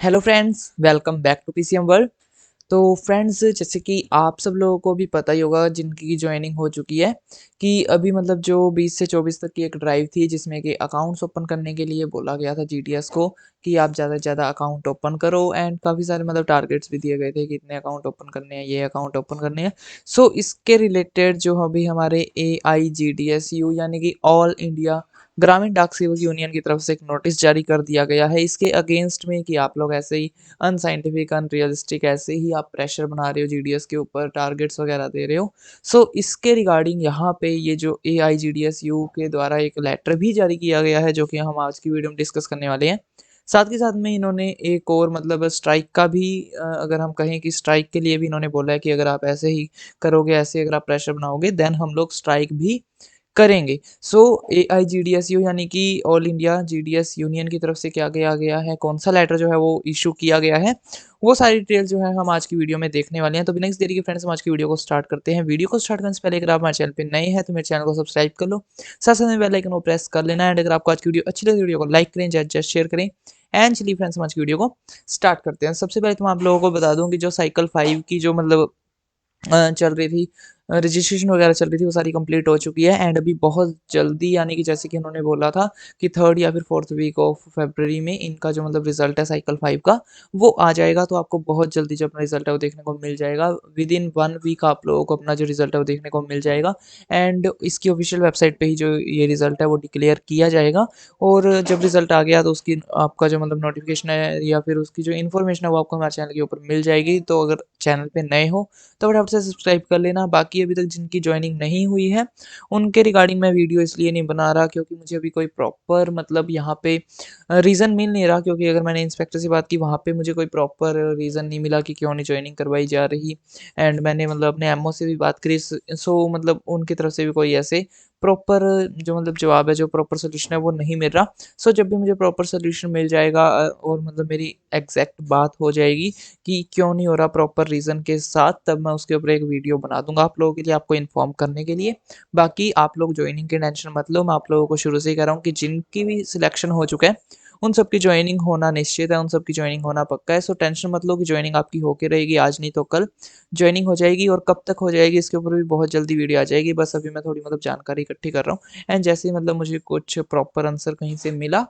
Hello friends, welcome back to PCM world. तो friends, जैसे कि आप सब लोगों को भी पता ही होगा जिनकी ज्वाइनिंग हो चुकी है कि अभी मतलब जो 20 से 24 तक की एक ड्राइव थी जिसमें कि अकाउंट्स ओपन करने के लिए बोला गया था जीडीएस को कि आप ज़्यादा से ज़्यादा अकाउंट ओपन करो एंड काफ़ी सारे मतलब टारगेट्स भी दिए गए थे कि इतने अकाउंट ओपन करने हैं, ये अकाउंट ओपन करने हैं। सो इसके रिलेटेड जो अभी हमारे AIGDSU यानी कि ऑल इंडिया ग्रामीण डाक सेवक यूनियन की तरफ से एक नोटिस जारी कर दिया गया है इसके अगेंस्ट में कि आप लोग ऐसे ही अनसाइंटिफिक अनरियलिस्टिक ऐसे ही आप प्रेशर बना रहे हो जीडीएस के ऊपर, टारगेट्स वगैरह दे रहे हो। सो इसके रिगार्डिंग यहाँ पे ये जो AIGDSU के द्वारा एक लेटर भी जारी किया गया है जो कि हम आज की वीडियो में डिस्कस करने वाले हैं। साथ के साथ में इन्होंने एक और मतलब स्ट्राइक का भी अगर हम कहें कि स्ट्राइक के लिए भी इन्होंने बोला है कि अगर आप ऐसे ही करोगे, ऐसे अगर आप प्रेशर बनाओगे देन हम लोग स्ट्राइक भी करेंगे। सो AIGDSU यानी कि ऑल इंडिया जीडीएस यूनियन की तरफ से क्या किया गया है, कौन-सा लेटर जो है वो इश्यू किया गया है, वो सारी डिटेल जो है हम आज की वीडियो में देखने वाले हैं। तो बिना किसी देरी के फ्रेंड्स हम आज की वीडियो को स्टार्ट करते हैं। वीडियो को स्टार्ट करने से पहले अगर आप हमारे चैनल पे नए हैं तो मेरे चैनल को सब्सक्राइब कर लो। साथ-साथ में बेल आइकन को प्रेस कर लेना एंड अगर आपको आज की वीडियो अच्छी लगी वीडियो को लाइक करें, ज़्यादा से शेयर करें एंड चलिए फ्रेंड्स हम आज की वीडियो को स्टार्ट करते हैं। सबसे पहले तो मैं आप लोगों को बता दूँ कि जो साइकिल 5 की जो मतलब चल रही थी, रजिस्ट्रेशन वगैरह चल रही थी वो सारी कंप्लीट हो चुकी है एंड अभी बहुत जल्दी यानी कि जैसे कि उन्होंने बोला था कि 3rd या फिर 4th वीक ऑफ फरवरी में इनका जो मतलब रिजल्ट है साइकिल 5 का वो आ जाएगा। तो आपको बहुत जल्दी जो अपना रिजल्ट है वो देखने को मिल जाएगा। विद इन 1 वीक आप लोगों को अपना जो रिजल्ट है वो देखने को मिल जाएगा एंड इसकी ऑफिशियल वेबसाइट पे ही जो ये रिजल्ट है वो डिक्लेयर किया जाएगा। और जब रिजल्ट आ गया तो उसकी आपका जो मतलब नोटिफिकेशन है या फिर उसकी जो इन्फॉर्मेशन है वो आपको हमारे चैनल के ऊपर मिल जाएगी। तो अगर चैनल पे नए हो तो फटाफट से सब्सक्राइब कर लेना। बाकी अभी तक जिनकी ज्वाइनिंग नहीं हुई है, उनके रिगार्डिंग मैं वीडियो इसलिए नहीं बना रहा क्योंकि मुझे अभी कोई प्रॉपर मतलब यहाँ पे रीज़न मिल नहीं रहा, क्योंकि अगर मैंने इंस्पेक्टर से बात की वहाँ पे मुझे कोई प्रॉपर रीज़न नहीं मिला कि क्यों नहीं ज्वाइनिंग करवाई जा रही एंड मैंने मतलब अपने एमओ से भी बात करी। सो मतलब उनकी तरफ से भी कोई ऐसे प्रॉपर जो मतलब जवाब है, जो प्रॉपर सॉल्यूशन है वो नहीं मिल रहा। सो जब भी मुझे प्रॉपर सॉल्यूशन मिल जाएगा और मतलब मेरी एग्जैक्ट बात हो जाएगी कि क्यों नहीं हो रहा प्रॉपर रीज़न के साथ, तब मैं उसके ऊपर एक वीडियो बना दूँगा आप लोगों के लिए, आपको इन्फॉर्म करने के लिए। बाकी आप लोग जॉइनिंग की टेंशन मत लो, मैं आप लोगों को शुरू से ही कह रहा हूँ कि जिनकी भी सिलेक्शन हो चुका है, उन सबकी जॉइनिंग होना निश्चित है, उन सबकी जॉइनिंग होना पक्का है। सो टेंशन मत लो कि जॉइनिंग आपकी होके रहेगी, आज नहीं तो कल जॉइनिंग हो जाएगी। और कब तक हो जाएगी इसके ऊपर भी बहुत जल्दी वीडियो आ जाएगी। बस अभी मैं थोड़ी मतलब जानकारी इकट्ठी कर रहा हूँ एंड जैसे ही मतलब मुझे कुछ प्रॉपर आंसर कहीं से मिला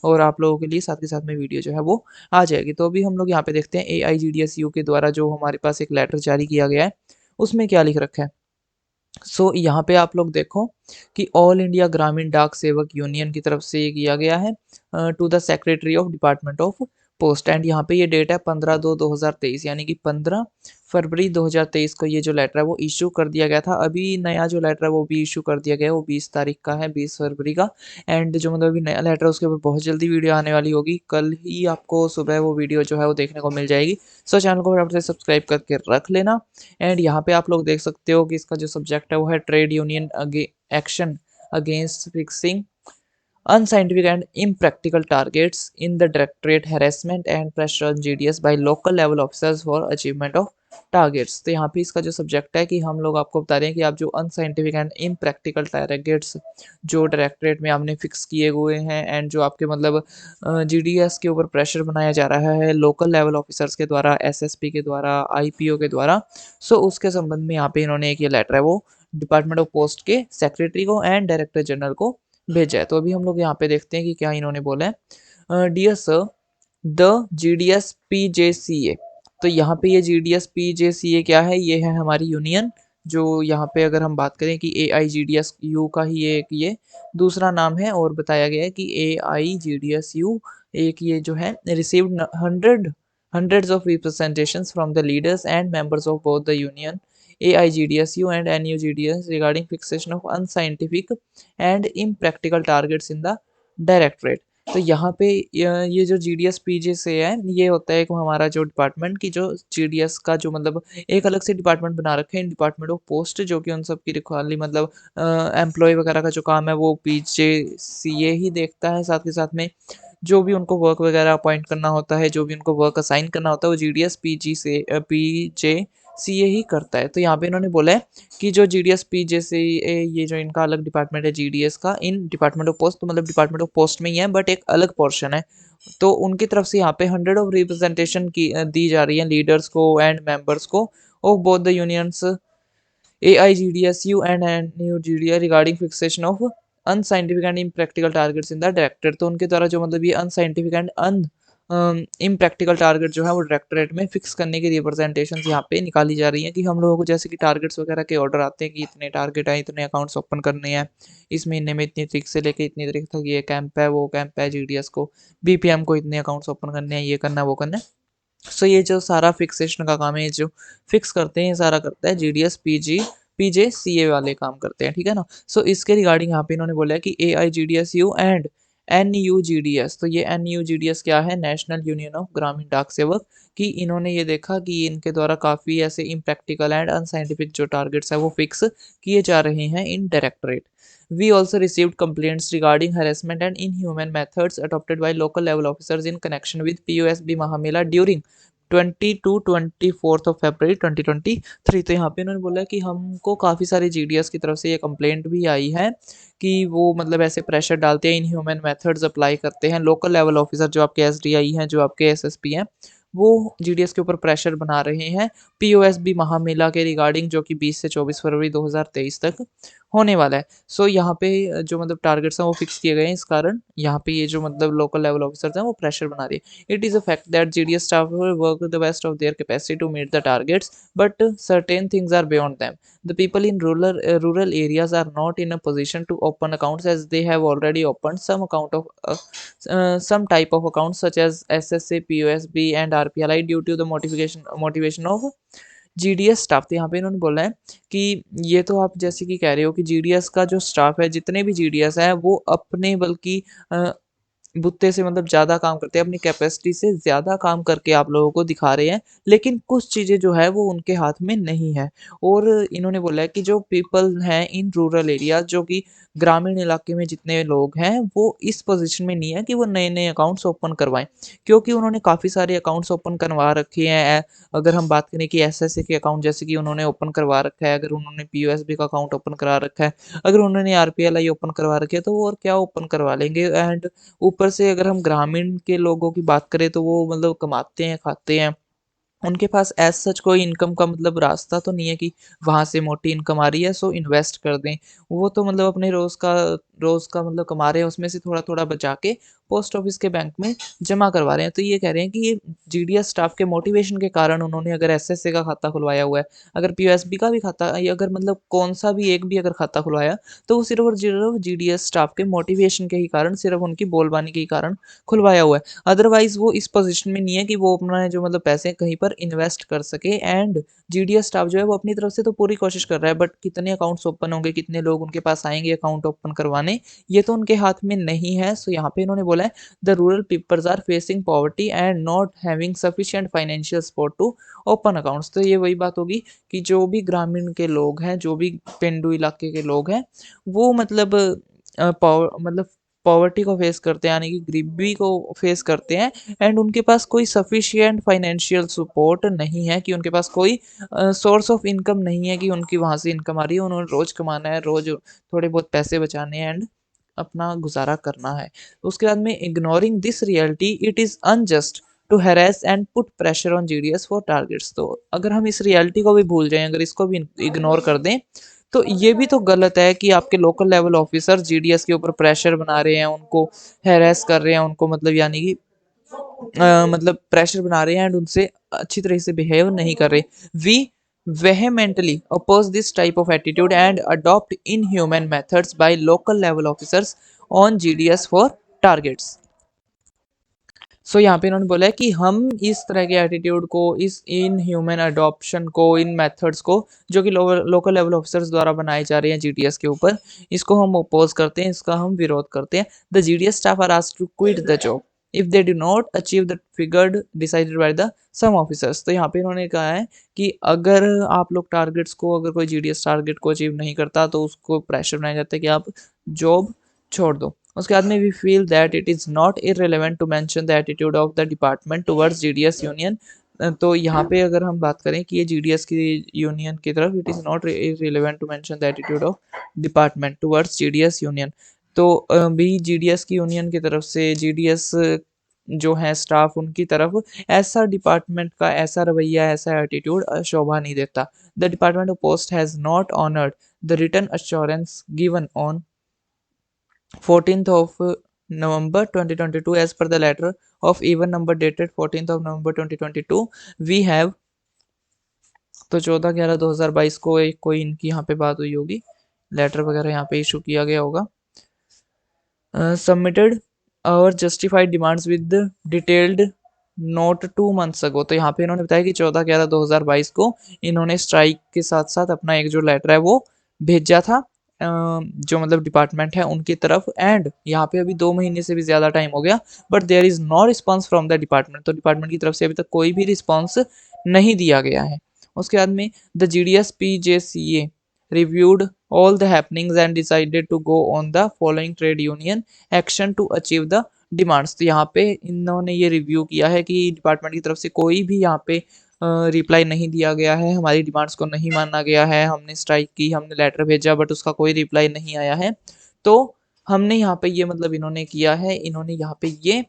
और आप लोगों के लिए साथ के साथ में वीडियो जो है वो आ जाएगी। तो अभी हम लोग यहाँ पे देखते हैं AIGDSU के द्वारा जो हमारे पास एक लेटर जारी किया गया है, उसमें क्या लिख रखा है। सो यहाँ पे आप लोग देखो कि ऑल इंडिया ग्रामीण डाक सेवक यूनियन की तरफ से ये किया गया है to the secretary of department of post and यहाँ पे ये डेट है 15/2/2023 यानी कि 15 फरवरी 2023 को ये जो लेटर है वो इशू कर दिया गया था। अभी नया जो लेटर है वो भी इशू कर दिया गया है, वो 20 तारीख का है, 20 फरवरी का। एंड जो मतलब अभी नया लेटर है उसके ऊपर बहुत जल्दी वीडियो आने वाली होगी, कल ही आपको सुबह वो वीडियो जो है वो देखने को मिल जाएगी। सो चैनल को फटाफट से सब्सक्राइब करके रख लेना एंड यहाँ पे आप लोग देख सकते हो कि इसका जो सब्जेक्ट है वो है trade union action against fixing unscientific and impractical targets in the directorate harassment and pressure on GDS by local level officers for achievement of targets. तो यहाँ पे इसका जो सब्जेक्ट है कि हम लोग आपको बता रहे हैं कि आप जो अनसाइंटिफिक एंड इम्प्रैक्टिकल टारगेट्स जो डायरेक्टरेट में आपने फिक्स किए हुए हैं एंड जो आपके मतलब जीडीएस के ऊपर प्रेशर बनाया जा रहा है लोकल लेवल ऑफिसर्स के द्वारा, एसएसपी के द्वारा, आईपीओ के द्वारा। सो उसके संबंध में यहाँ पे इन्होंने एक ये लेटर है वो डिपार्टमेंट ऑफ पोस्ट के सेक्रेटरी को एंड डायरेक्टर जनरल को भेजा है। तो अभी हम लोग यहाँ पे देखते हैं कि क्या इन्होंने बोला है। Dear sir, the GDS PJCA। तो यहाँ पे ये GDS PJCA क्या है, ये है हमारी यूनियन। जो यहाँ पे अगर हम बात करें कि AIGDSU का ही ये दूसरा नाम है और बताया गया है कि AIGDSU एक ये जो है received hundreds of representations from the leaders and members of both the union AIGDSU and NUGDS regarding fixation of unscientific and impractical targets in the directorate. तो यहाँ पे ये जो GDS PJ से है, ये होता है एक हमारा जो डिपार्टमेंट की जो GDS का जो मतलब एक अलग से डिपार्टमेंट बना रखे हैं, डिपार्टमेंट ऑफ पोस्ट, जो कि उन सब की रिखवाली मतलब एम्प्लॉय वगैरह का जो काम है वो PJCA ही देखता है। साथ के साथ में जो भी उनको वर्क वगैरह अपॉइंट करना होता है, जो भी उनको वर्क असाइन करना होता है वो GDS PG से PJ सीए ही करता है। तो यहाँ पे इन्होंने बोला है कि जो जीडीएस पीजे से ये जो इनका अलग डिपार्टमेंट है जीडीएस का, इन डिपार्टमेंट ऑफ पोस्ट, तो मतलब डिपार्टमेंट ऑफ पोस्ट में ही है बट एक अलग पोर्शन है। तो उनकी तरफ से यहाँ पे 100 ऑफ रिप्रेजेंटेशन की दी जा रही है लीडर्स को एंड मेंबर्स को of both the unions AIGDSU and NUGDA regarding fixation of unscientific and impractical targets in the directorate. तो उनके द्वारा जो मतलब ये unscientific and un impractical target जो है वो डायरेक्टरेट में फिक्स करने की रिप्रेजेंटेशन यहाँ पे निकाली जा रही है कि हम लोगों को जैसे कि टारगेट्स वगैरह के ऑर्डर आते हैं कि इतने टारगेट हैं, इतने अकाउंट्स ओपन करने हैं इस महीने में, इतनी तारीख से लेके इतनी तारीख तक ये कैंप है वो कैंप है, जीडीएस को बीपीएम को इतने अकाउंट्स ओपन करने हैं, ये करना है वो करना है। सो ये जो सारा फिक्सेशन का काम है, ये जो फिक्स करते हैं ये सारा करता है जीडीएस पीजे सीए वाले काम करते हैं, ठीक है ना। सो इसके रिगार्डिंग यहाँ पे इन्होंने बोला है कि AIGDSU एंड NUGDS। तो ये NUGDS क्या है, नेशनल यूनियन ऑफ ग्रामीण डाक सेवक, कि इन्होंने ये देखा कि इनके द्वारा काफ़ी ऐसे इम्प्रैक्टिकल एंड अनसाइंटिफिक जो टारगेट्स है वो फिक्स किए जा रहे हैं इन directorate. We also received complaints regarding harassment and inhuman methods adopted by local level officers in connection with POSB Mahamela during 20 to 24th of February 2023। तो यहाँ पे इन्होंने बोला कि हमको काफ़ी सारे जीडीएस की तरफ से ये कंप्लेंट भी आई है कि वो मतलब ऐसे प्रेशर डालते हैं, इनह्यूमन मेथड्स अप्लाई करते हैं। लोकल लेवल ऑफिसर जो आपके एसडीआई हैं, जो आपके एसएसपी हैं, वो जीडीएस के ऊपर प्रेशर बना रहे हैं पीओएसबी महामेला के रिगार्डिंग, जो कि 20 से 24 फरवरी 2023 तक होने वाला है। सो यहाँ पे जो मतलब टारगेट्स हैं वो फिक्स किए गए हैं, इस कारण यहाँ पे ये जो मतलब लोकल लेवल ऑफिसर्स हैं वो प्रेशर बना रही है। It is a fact that GDS staff work the best of their capacity to meet the targets but certain things are beyond them. The people in rural areas are not in a position to open accounts as they have already opened some type of accounts such as SSA, POSB and RPLI due to the motivation of GDS staff. तो यहाँ पे इन्होंने बोला है कि ये तो आप जैसे कि कह रहे हो कि जीडीएस का जो स्टाफ है, जितने भी जीडीएस है वो अपने बल्कि बुत्ते से मतलब ज़्यादा काम करते हैं, अपनी कैपेसिटी से ज़्यादा काम करके आप लोगों को दिखा रहे हैं, लेकिन कुछ चीज़ें जो है वो उनके हाथ में नहीं है। और इन्होंने बोला है कि जो पीपल हैं इन रूरल एरिया, जो कि ग्रामीण इलाके में जितने लोग हैं, वो इस पोजीशन में नहीं है कि वो नए-नए अकाउंट्स ओपन करवाएँ, क्योंकि उन्होंने काफ़ी सारे अकाउंट्स ओपन करवा रखे हैं। अगर हम बात करें कि एसएसए के अकाउंट जैसे कि उन्होंने ओपन करवा रखा है, अगर उन्होंने पीओएसबी का अकाउंट ओपन करा रखा है, अगर उन्होंने आरपीएलआई ओपन करवा रखी है, तो वो और क्या ओपन करवा लेंगे। एंड ऊपर से अगर हम ग्रामीण के लोगों की बात करें तो वो मतलब कमाते हैं, खाते हैं, उनके पास एज़ सच कोई इनकम का मतलब रास्ता तो नहीं है कि वहाँ से मोटी इनकम आ रही है सो इन्वेस्ट कर दें। वो तो मतलब अपने रोज़ का मतलब कमा रहे हैं, उसमें से थोड़ा-थोड़ा बचा के पोस्ट ऑफिस के बैंक में जमा करवा रहे हैं। तो ये कह रहे हैं कि ये जीडीएस स्टाफ के मोटिवेशन के कारण उन्होंने अगर एसएसए का खाता खुलवाया हुआ है, अगर पीओएसबी का भी खाता या अगर मतलब कौन-सा भी एक भी अगर खाता खुलवाया, तो वो सिर्फ़ और सिर्फ़ जीडीएस स्टाफ के मोटिवेशन के ही कारण, सिर्फ़ उनकी बोलबानी के ही कारण खुलवाया हुआ है। अदरवाइज़ वो इस पोज़ीशन में नहीं है कि वो अपना जो मतलब पैसे कहीं पर इन्वेस्ट कर सके। एंड जीडीएस स्टाफ जो है वो अपनी तरफ से तो पूरी कोशिश कर रहा है, बट कितने अकाउंट्स ओपन होंगे, कितने लोग उनके पास आएँगे अकाउंट ओपन करवाने, ये तो उनके हाथ में नहीं है। सो यहाँ पे इन्होंने बोला है the rural peoples are facing poverty and not having sufficient financial support to open accounts. तो ये वही बात होगी कि जो भी ग्रामीण के लोग हैं, जो भी पेंडू इलाके के लोग हैं, वो मतलब पॉवर्टी को फेस करते हैं, यानी कि गरीबी को फेस करते हैं। एंड उनके पास कोई सफिशिएंट फाइनेंशियल सपोर्ट नहीं है, कि उनके पास कोई सोर्स ऑफ इनकम नहीं है कि उनकी वहाँ से इनकम आ रही है, उन्होंने रोज़ कमाना है, रोज़ थोड़े बहुत पैसे बचाने हैं एंड अपना गुज़ारा करना है। उसके बाद में ignoring this reality it is unjust to harass and put pressure on GDS for targets. तो अगर हम इस रियलिटी को भी भूल जाएँ, अगर इसको भी इग्नोर कर दें, तो ये भी तो गलत है कि आपके लोकल लेवल ऑफिसर जीडीएस के ऊपर प्रेशर बना रहे हैं, उनको हैरेस कर रहे हैं, उनको मतलब यानी कि मतलब प्रेशर बना रहे हैं एंड उनसे अच्छी तरह से बिहेव नहीं कर रहे। We vehemently oppose this type of attitude and adopt inhuman methods by local level officers on GDS for targets। सो यहाँ पे इन्होंने बोला है कि हम इस तरह के एटीट्यूड को, इस इन ह्यूमन अडॉप्शन को, इन मेथड्स को जो कि लोकल लेवल ऑफिसर्स द्वारा बनाए जा रहे हैं जीडीएस के ऊपर, इसको हम अपोज करते हैं, इसका हम विरोध करते हैं। The GDS staff are asked to quit the job if they do not achieve the figured decided by the some officers. तो यहाँ पे इन्होंने कहा है कि अगर आप लोग टारगेट्स को, अगर कोई जीडीएस टारगेट को अचीव नहीं करता तो उसको प्रेशर बनाया जाता है कि आप जॉब छोड़ दो। उसके बाद में we feel that it is not irrelevant to mention the attitude of the department towards GDS union तो यहाँ पे अगर हम बात करें कि ये जीडीएस की यूनियन की तरफ, it is not relevant to mention the attitude of department towards GDS union. तो भी जीडीएस की यूनियन की तरफ से जीडीएस जो है स्टाफ, उनकी तरफ ऐसा डिपार्टमेंट का ऐसा रवैया, ऐसा एटीट्यूड शोभा नहीं देता। The department of post has not honoured the written assurance given on 14th of November 2022 as per the letter of even number dated 14th of November 2022 we have। तो 14/11/2022 को एक कोई इनकी यहाँ पे बात हुई होगी, लेटर वगैरह यहाँ पे इशू किया गया होगा। सबमिटेड और justified demands with detailed note 2 months अगो। तो यहाँ पे इन्होंने बताया कि 14/11/2022 को इन्होंने स्ट्राइक के साथ साथ अपना एक जो लेटर है वो भेजा था जो मतलब डिपार्टमेंट है उनकी तरफ। एंड यहाँ पे अभी 2 महीने से भी ज़्यादा टाइम हो गया, but there is no response from the department. तो डिपार्टमेंट की तरफ से अभी तक कोई भी रिस्पॉन्स नहीं दिया गया है। उसके बाद में the GDS PJCA reviewed all the happenings and decided to go on the following trade union action to achieve the demands। तो यहाँ पे इन्होंने ये रिव्यू किया है कि डिपार्टमेंट की तरफ से कोई भी यहाँ पे रिप्लाई नहीं दिया गया है, हमारी डिमांड्स को नहीं माना गया है, हमने स्ट्राइक की, हमने लेटर भेजा बट उसका कोई रिप्लाई नहीं आया है। तो हमने यहाँ पे ये मतलब इन्होंने किया है, इन्होंने यहाँ पे ये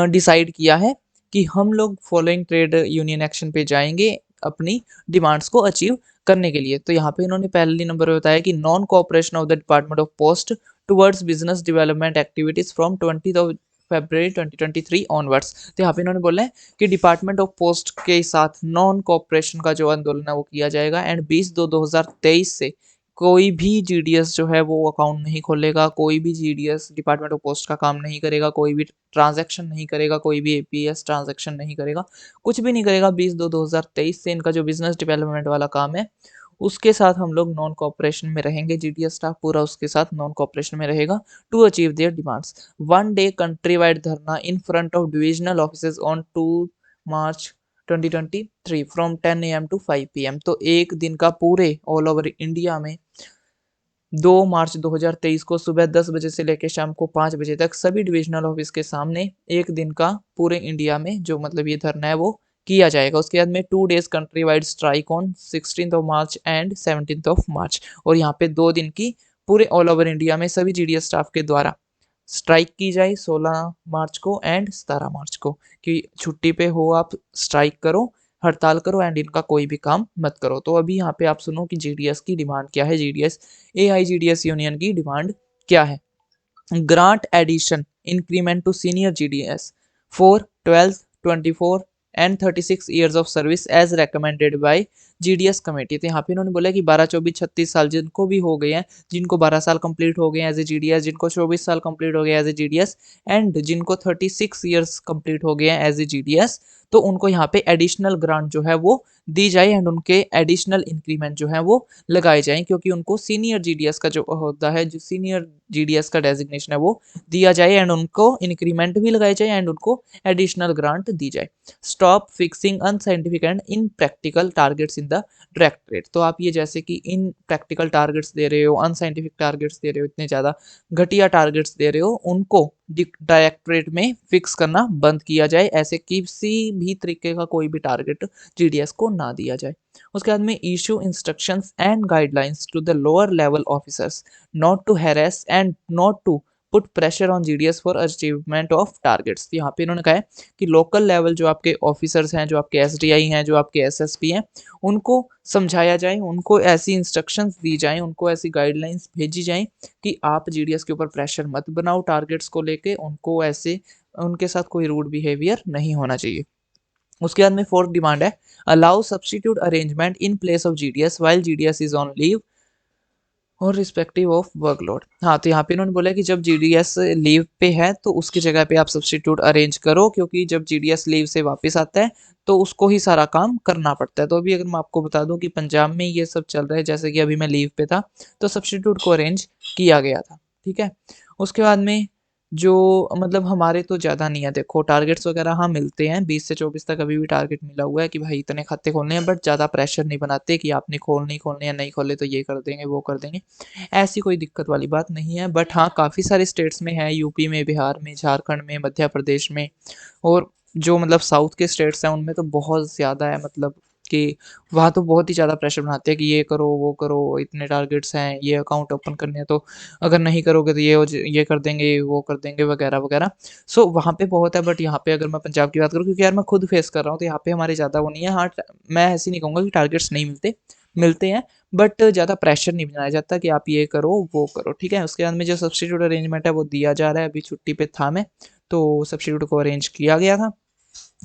डिसाइड किया है कि हम लोग फॉलोइंग ट्रेड यूनियन एक्शन पे जाएंगे अपनी डिमांड्स को अचीव करने के लिए। तो यहाँ पे इन्होंने पहले नंबर पे बताया कि non cooperation of the department of post towards business development activities from 20 February 2023 onwards. तो यहाँ पे इन्होंने बोला है कि डिपार्टमेंट ऑफ पोस्ट के साथ नॉन कोऑपरेशन का जो आंदोलन है वो किया जाएगा। एंड 20/2/2023 से कोई भी जीडीएस जो है वो अकाउंट नहीं खोलेगा, कोई भी जीडीएस डिपार्टमेंट ऑफ पोस्ट का काम नहीं करेगा, कोई भी ट्रांजैक्शन नहीं करेगा, कोई भी एपीएस ट्रांजैक्शन नहीं करेगा, कुछ भी नहीं करेगा। 20/2/2023 से इनका जो बिजनेस डेवलपमेंट वाला काम है उसके साथ हम लोग नॉन कॉपरेशन में रहेंगे। जीडीएस स्टाफ पूरा उसके साथ नॉन कॉपरेशन में रहेगा to achieve their demands. 1 day country wide dharna in front of divisional offices on 2 March 2023 from 10 AM to 5 PM। तो एक दिन का पूरे ऑल ओवर इंडिया में 2 मार्च 2023 को सुबह 10 बजे से लेकर शाम को 5 बजे तक सभी डिविजनल ऑफिस के सामने एक दिन का पूरे इंडिया में जो मतलब ये धरना है वो किया जाएगा। उसके बाद में 2 days country wide strike on 16th of March and 17th of March। और यहाँ पे 2 दिन की पूरे ऑल ओवर इंडिया में सभी जीडीएस स्टाफ के द्वारा स्ट्राइक की जाए 16 मार्च को एंड 17 मार्च को, कि छुट्टी पे हो आप स्ट्राइक करो, हड़ताल करो एंड इनका कोई भी काम मत करो। तो अभी यहाँ पे आप सुनो कि जीडीएस की डिमांड क्या है, जीडीएस एआईजीडीएस यूनियन की डिमांड क्या है। Grant addition increment to senior GDS for 12th 24 and 36 years of service as recommended by GDS committee. तो यहाँ पे इन्होंने बोला कि 12 24 36 साल जिनको भी हो गए हैं, जिनको 12 साल कंप्लीट हो गए एज ए जीडीएस, जिनको 24 साल कंप्लीट हो गए एज ए जीडीएस एंड जिनको 36 ईयर्स कंप्लीट हो गए हैं एज ए जीडीएस, तो उनको यहाँ पे एडिशनल ग्रांट जो है वो दी जाए एंड उनके एडिशनल इंक्रीमेंट जो है वो लगाए जाएं, क्योंकि उनको सीनियर जीडीएस का जो होता है, जो सीनियर जीडीएस का डेजिग्नेशन है वो दिया जाए एंड उनको इंक्रीमेंट भी लगाए जाए एंड उनको एडिशनल ग्रांट दी जाए। Stop fixing unscientific and in practical targets in the directorate. तो आप ये जैसे कि इन प्रैक्टिकल टारगेट्स दे रहे हो, अनसाइंटिफिक टारगेट्स दे रहे हो, इतने ज़्यादा घटिया टारगेट्स दे रहे हो, उनको डायरेक्टरेट में फिक्स करना बंद किया जाए। ऐसे किसी भी तरीके का कोई भी टारगेट जीडीएस को ना दिया जाए। उसके बाद में issue instructions and guidelines to the lower level officers not to harass and not to put pressure on GDS for achievement of targets. यहाँ पे इन्होंने कहा है कि लोकल लेवल जो आपके ऑफिसर्स हैं, जो आपके एसडीआई हैं, जो आपके एसएसपी हैं, उनको समझाया जाए, उनको ऐसी इंस्ट्रक्शंस दी जाएं, उनको ऐसी गाइडलाइंस भेजी जाएं कि आप जीडीएस के ऊपर प्रेशर मत बनाओ टारगेट्स को लेके, उनको ऐसे उनके साथ कोई रूड बिहेवियर नहीं होना चाहिए। उसके बाद में फोर्थ डिमांड है allow substitute arrangement in place of GDS while GDS is on leave और रिस्पेक्टिव ऑफ वर्कलोड। हाँ, तो यहाँ पे इन्होंने बोला कि जब जीडीएस लीव पे है तो उसकी जगह पे आप सब्स्टिट्यूट अरेंज करो, क्योंकि जब जीडीएस लीव से वापस आता है तो उसको ही सारा काम करना पड़ता है। तो अभी अगर मैं आपको बता दूं कि पंजाब में ये सब चल रहा है, जैसे कि अभी मैं लीव पे था तो सब्स्टिट्यूट को अरेंज किया गया था। ठीक है। उसके बाद में जो मतलब हमारे तो ज़्यादा नहीं है, देखो टारगेट्स वगैरह हाँ मिलते हैं, 20 से 24 तक अभी भी टारगेट मिला हुआ है कि भाई इतने खाते खोलने हैं, बट ज़्यादा प्रेशर नहीं बनाते कि आपने खोलने ही खोलने हैं, नहीं खोले तो ये कर देंगे वो कर देंगे, ऐसी कोई दिक्कत वाली बात नहीं है। बट हाँ काफ़ी सारे स्टेट्स में है, यूपी में, बिहार में, झारखंड में, मध्य प्रदेश में और जो मतलब साउथ के स्टेट्स हैं उनमें तो बहुत ज़्यादा है, मतलब कि वहाँ तो बहुत ही ज़्यादा प्रेशर बनाते हैं कि ये करो, वो करो, इतने टारगेट्स हैं, ये अकाउंट ओपन करने हैं, तो अगर नहीं करोगे तो ये कर देंगे, वो कर देंगे वगैरह, वगैरह। सो वहाँ पे बहुत है, बट यहाँ पे अगर मैं पंजाब की बात करूँ, क्योंकि यार मैं खुद फेस कर रहा हूँ, तो यहाँ पे हमारे ज़्यादा वो नहीं है। हाँ, मैं ऐसे नहीं कहूँगा कि टारगेट्स नहीं मिलते, मिलते हैं, बट ज़्यादा प्रेशर नहीं बनाया जाता कि आप ये करो, वो करो, ठीक है? उसके बाद में जो सब्स्टिट्यूट अरेंजमेंट है वो दिया जा रहा है, अभी छुट्टी पे था मैं, तो सब्स्टिट्यूट को अरेंज किया गया था।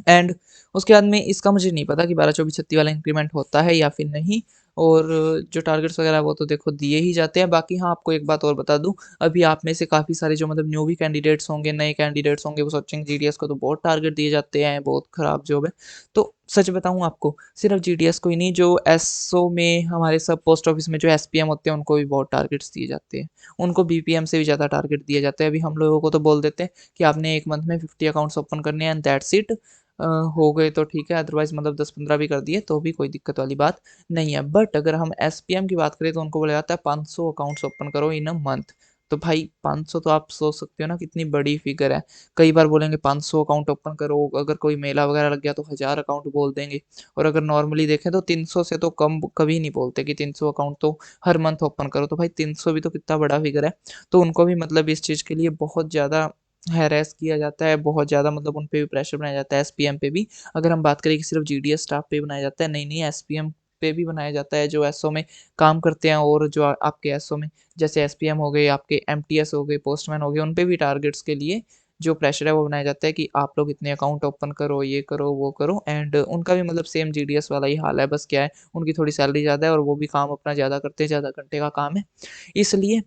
एंड उसके बाद में इसका मुझे नहीं पता कि 12, 24, 36 वाला इंक्रीमेंट होता है या फिर नहीं। और जो टारगेट्स वगैरह वो तो देखो दिए ही जाते हैं। बाकी हाँ, आपको एक बात और बता दूँ, अभी आप में से काफ़ी सारे जो मतलब न्यू भी कैंडिडेट्स होंगे, नए कैंडिडेट्स होंगे, वो सोचेंगे जीडीएस को तो बहुत टारगेट दिए जाते हैं, बहुत ख़राब जॉब है। तो सच बताऊँ आपको, सिर्फ जीडीएस को ही नहीं, जो एसओ में हमारे सब पोस्ट ऑफिस में जो एसपीएम होते हैं उनको भी बहुत टारगेट्स दिए जाते हैं। उनको बीपीएम से भी ज़्यादा टारगेट दिए जाते हैं। अभी हम लोगों को तो बोल देते हैं कि आपने 1 मंथ में 50 अकाउंट्स ओपन करने हैं एंड दैट्स इट। हो गए तो ठीक है, अदरवाइज़ मतलब 10-15 भी कर दिए तो भी कोई दिक्कत वाली बात नहीं है। बट अगर हम एसपीएम की बात करें तो उनको बोला जाता है 500 अकाउंट्स ओपन करो इन अ मंथ। तो भाई 500 तो आप सोच सकते हो ना कितनी बड़ी फिगर है। कई बार बोलेंगे 500 अकाउंट ओपन करो, अगर कोई मेला वगैरह लग गया तो 1000 अकाउंट बोल देंगे। और अगर नॉर्मली देखें तो 300 से तो कम कभी नहीं बोलते कि 300 अकाउंट तो हर मंथ ओपन करो। तो भाई 300 भी तो कितना बड़ा फिगर है। तो उनको भी मतलब इस चीज़ के लिए बहुत ज़्यादा हैरेस किया जाता है, बहुत ज़्यादा मतलब उन पे भी प्रेशर बनाया जाता है, एसपीएम पे भी। अगर हम बात करें कि सिर्फ जीडीएस स्टाफ पे बनाया जाता है, नहीं, नहीं, एसपीएम पे भी बनाया जाता है, जो एसओ में काम करते हैं। और जो आपके एसओ में जैसे एसपीएम हो गए, आपके एमटीएस हो गए, पोस्टमैन हो गए, उन पे भी टारगेट्स के लिए जो प्रेशर है वो बनाया जाता है कि आप लोग इतने अकाउंट ओपन करो, ये करो, वो करो। एंड उनका भी मतलब सेम जीडीएस वाला ही हाल है, बस क्या है उनकी थोड़ी सैलरी ज़्यादा है और वो भी काम अपना ज़्यादा करते हैं, ज़्यादा घंटे का काम है, इसलिए।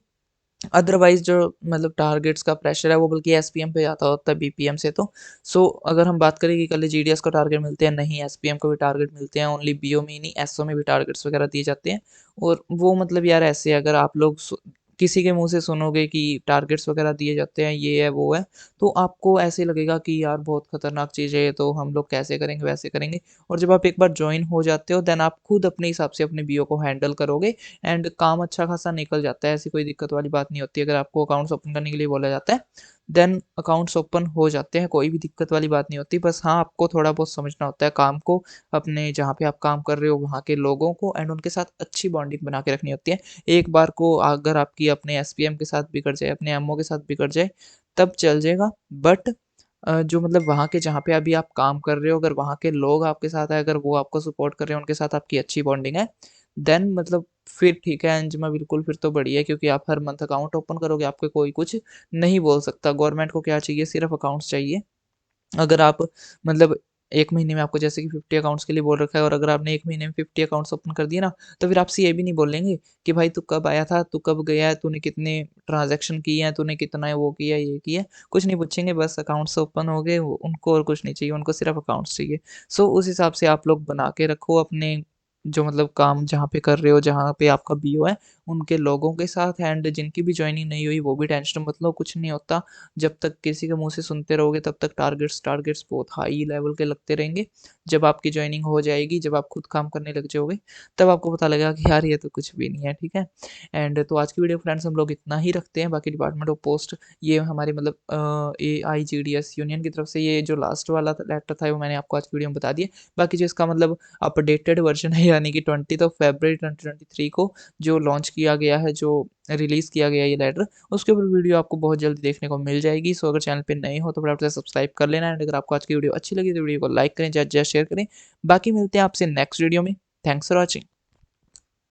अदरवाइज़ जो मतलब टारगेट्स का प्रेशर है वो बल्कि एसपीएम पे ज़्यादा होता है बीपीएम से तो। सो अगर हम बात करें कि खाली जीडीएस को टारगेट मिलते हैं, नहीं, एसपीएम को भी टारगेट मिलते हैं, ओनली बीओ में ही नहीं, एसओ में भी टारगेट्स वगैरह दिए जाते हैं। और वो मतलब यार ऐसे अगर आप लोग किसी के मुँह से सुनोगे कि टारगेट्स वगैरह दिए जाते हैं, ये है, वो है, तो आपको ऐसे लगेगा कि यार बहुत खतरनाक चीज़ है ये, तो हम लोग कैसे करेंगे, वैसे करेंगे। और जब आप एक बार जॉइन हो जाते हो देन आप खुद अपने हिसाब से अपने बीओ को हैंडल करोगे एंड काम अच्छा खासा निकल जाता है, ऐसी कोई दिक्कत वाली बात नहीं होती। अगर आपको अकाउंट्स ओपन करने के लिए बोला जाता है, देन अकाउंट्स ओपन हो जाते हैं, कोई भी दिक्कत वाली बात नहीं होती। बस हाँ, आपको थोड़ा बहुत समझना होता है काम को, अपने जहाँ पे आप काम कर रहे हो वहाँ के लोगों को, एंड उनके साथ अच्छी बॉन्डिंग बना के रखनी होती है। एक बार को अगर आपकी अपने एसपीएम के साथ बिगड़ जाए, अपने एमओ के साथ बिगड़ जाए, तब चल जाएगा। बट जो मतलब वहाँ के जहाँ पे अभी आप काम कर रहे हो, अगर वहाँ के लोग आपके साथ हैं, अगर वो आपको सपोर्ट कर रहे हैं, उनके साथ आपकी अच्छी बॉन्डिंग है, देन मतलब फिर ठीक है एंजमा, बिल्कुल फिर तो बढ़िया है, क्योंकि आप हर मंथ अकाउंट ओपन करोगे, आपको कोई कुछ नहीं बोल सकता। गवर्नमेंट को क्या चाहिए, सिर्फ अकाउंट्स चाहिए। अगर आप मतलब 1 महीने में आपको जैसे कि 50 अकाउंट्स के लिए बोल रखा है, और अगर आपने 1 महीने में 50 अकाउंट्स ओपन कर दिए ना, तो फिर आपसे ये भी नहीं बोलेंगे कि भाई तू कब आया था, तू कब गया है, तूने कितने ट्रांज़ैक्शन किए हैं, तूने कितना वो किया, ये किया। कुछ नहीं पूछेंगे, बस अकाउंट्स ओपन हो गए, वो उनको और कुछ नहीं चाहिए, उनको सिर्फ अकाउंट्स चाहिए। सो उस हिसाब से आप लोग बना के रखो अपने जो मतलब काम जहाँ पे कर रहे हो, जहाँ पे आपका बीओ है, उनके लोगों के साथ। एंड जिनकी भी जॉइनिंग नहीं हुई वो भी टेंशन मत लो, कुछ नहीं होता। जब तक किसी के मुँह से सुनते रहोगे तब तक टारगेट्स टारगेट्स बहुत हाई लेवल के लगते रहेंगे। जब आपकी जॉइनिंग हो जाएगी, जब आप खुद काम करने लग जाओगे, तब आपको पता लगेगा कि यार ये तो कुछ भी नहीं है, ठीक है? एंड तो आज की वीडियो फ्रेंड्स हम लोग इतना ही रखते हैं। बाकी डिपार्टमेंट ऑफ पोस्ट ये हमारी मतलब एआईजीडीएस यूनियन की तरफ से ये जो लास्ट वाला लेटर था वो मैंने आपको आज की वीडियो में बता दिया। बाकी जो इसका मतलब अपडेटेड वर्ज़न है, यानी कि 20th ऑफ फ़रवरी 2023 को जो लॉन्च किया गया है, जो रिलीज़ किया गया है ये लेटर, उसके ऊपर वीडियो आपको बहुत जल्दी देखने को मिल जाएगी। सो अगर चैनल पे नए हो तो फटाफट से सब्सक्राइब कर लेना। एंड अगर आपको आज की वीडियो अच्छी लगी तो वीडियो को लाइक करें, ज़्यादा से ज़्यादा शेयर करें। बाकी मिलते हैं आपसे नेक्स्ट वीडियो में। Thanks for watching.